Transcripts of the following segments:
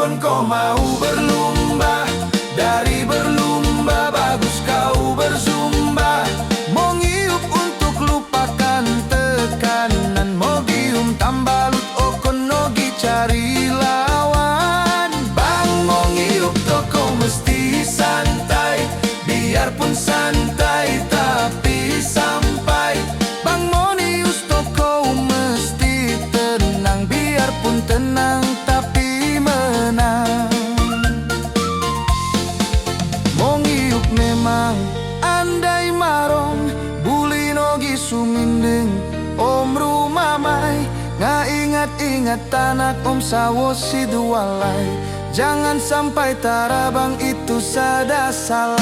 kon kau mau berlumba. Dari berlumba bagus kau berzumba. Mau ngiup untuk lupakan tekanan. Mau gium tambalut okon nogi cari lawan. Bang mau ngiup toko mesti santai. Biarpun santai tapi sampai. Bang Monius toko mesti tenang. Biarpun tenang tapi menang. Mau ngiup memang andai marong. Buli nogi sumindeng om rumah mai. Nga ingat-ingat anak om sawo si dualai. Jangan sampai tarabang itu sada salah.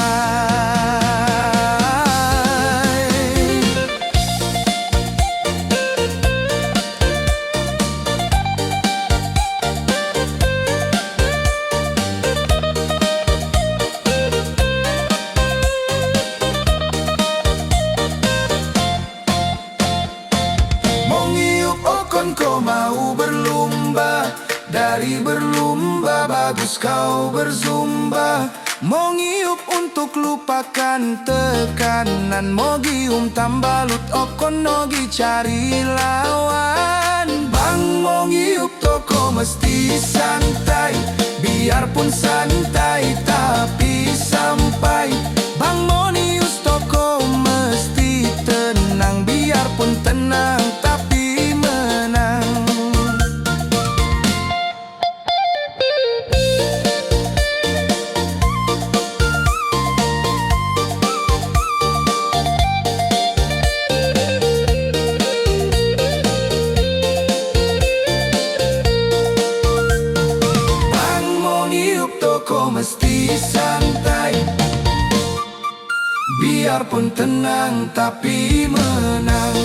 Mau ngiup okon kau mau berlumba. Dari berlumba bagus kau berzumba. Mau ngiup untuk lupakan tekanan. Mau gium tambalut okon nogi cari lawan. Bang mau ngiup toko mesti santai. Biarpun santai tapi sampai. Bang Monius toko mesti tenang. Biarpun tenang tapi menang. Toko mesti santai. Biarpun tenang tapi menang.